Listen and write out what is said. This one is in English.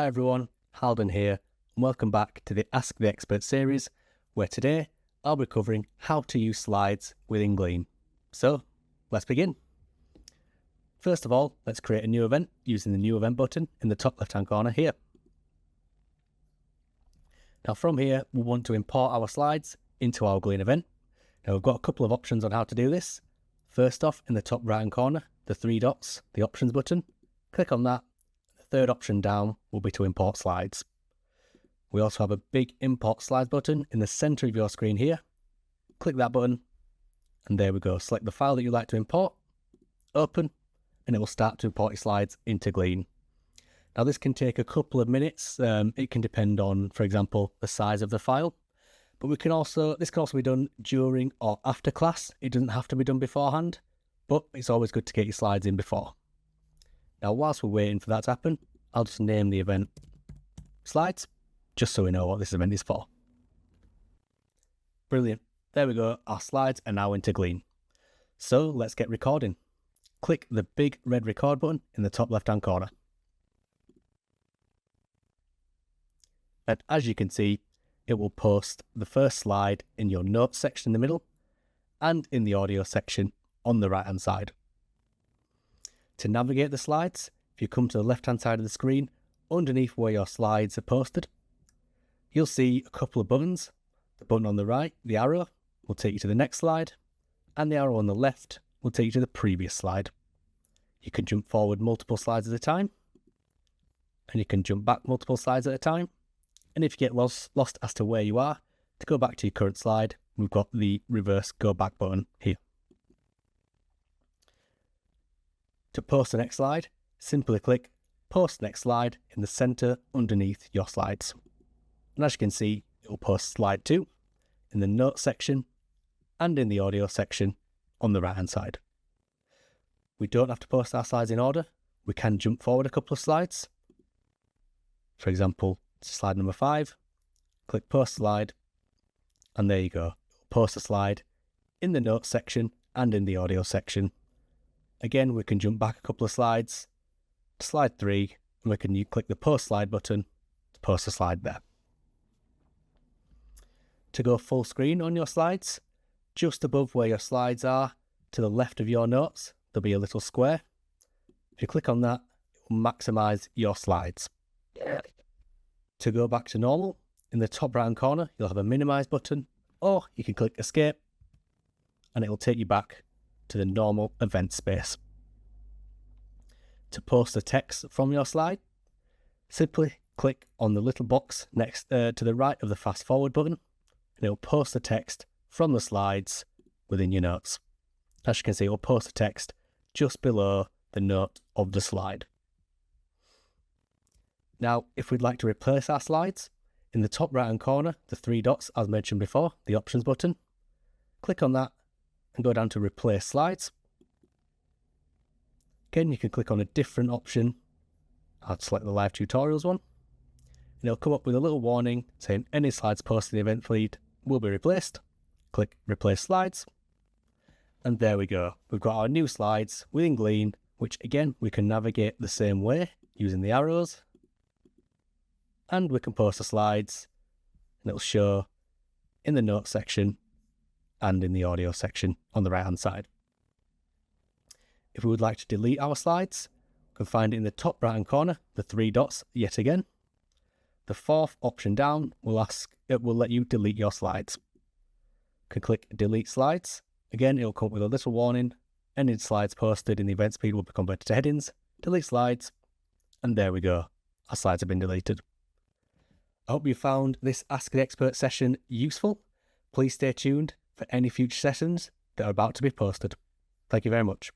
Hi everyone, Halden here, and welcome back to the Ask the Expert series, where today I'll be covering how to use slides within Glean. So, let's begin. First of all, let's create a new event using the New Event button in the top left-hand corner here. Now from here, we want to import our slides into our Glean event. Now we've got a couple of options on how to do this. First off, in the top right-hand corner, the three dots, the options button, click on that. Third option down will be to import slides. We also have a big import slides button in the center of your screen here. Click that button and there we go. Select the file that you'd like to import, open, and it will start to import your slides into Glean. Now this can take a couple of minutes. It can depend on, for example, the size of the file, but this can also be done during or after class. It doesn't have to be done beforehand, but it's always good to get your slides in before. Now, whilst we're waiting for that to happen, I'll just name the event Slides, just so we know what this event is for. Brilliant. There we go. Our slides are now into Glean. So let's get recording. Click the big red record button in the top left-hand corner. And as you can see, it will post the first slide in your notes section in the middle and in the audio section on the right-hand side. To navigate the slides, if you come to the left-hand side of the screen, underneath where your slides are posted, you'll see a couple of buttons. The button on the right, the arrow, will take you to the next slide, and the arrow on the left will take you to the previous slide. You can jump forward multiple slides at a time, and you can jump back multiple slides at a time. And if you get lost as to where you are, to go back to your current slide, we've got the reverse go back button here. To post the next slide, simply click Post Next Slide in the center underneath your slides. And as you can see, it will post slide 2 in the notes section and in the audio section on the right hand side. We don't have to post our slides in order. We can jump forward a couple of slides. For example, to slide number 5, click Post Slide, and there you go. Post a slide in the notes section and in the audio section. Again, we can jump back a couple of slides, slide 3, and we can click the Post Slide button to post a slide there. To go full screen on your slides, just above where your slides are, to the left of your notes, there'll be a little square. If you click on that, it will maximise your slides. To go back to normal, in the top right-hand corner, you'll have a Minimise button, or you can click Escape, and it will take you back to the normal event space. To post the text from your slide, simply click on the little box next to the right of the fast forward button, and it will post the text from the slides within your notes. As you can see, it will post the text just below the note of the slide. Now, if we'd like to replace our slides, in the top right hand corner, the three dots as mentioned before, the options button, click on that and go down to Replace Slides. Again, you can click on a different option. I'll select the Live Tutorials one. And it'll come up with a little warning saying any slides posted in the event feed will be replaced. Click Replace Slides. And there we go. We've got our new slides within Glean, which again, we can navigate the same way using the arrows. And we can post the slides and it'll show in the notes section and in the audio section on the right hand side. If we would like to delete our slides, we can find it in the top right hand corner, the three dots yet again. The fourth option down will let you delete your slides. You can click Delete Slides. Again, it will come up with a little warning. Any slides posted in the event feed will be converted to headings. Delete slides, and there we go. Our slides have been deleted. I hope you found this Ask the Expert session useful. Please stay tuned for any future sessions that are about to be posted. Thank you very much.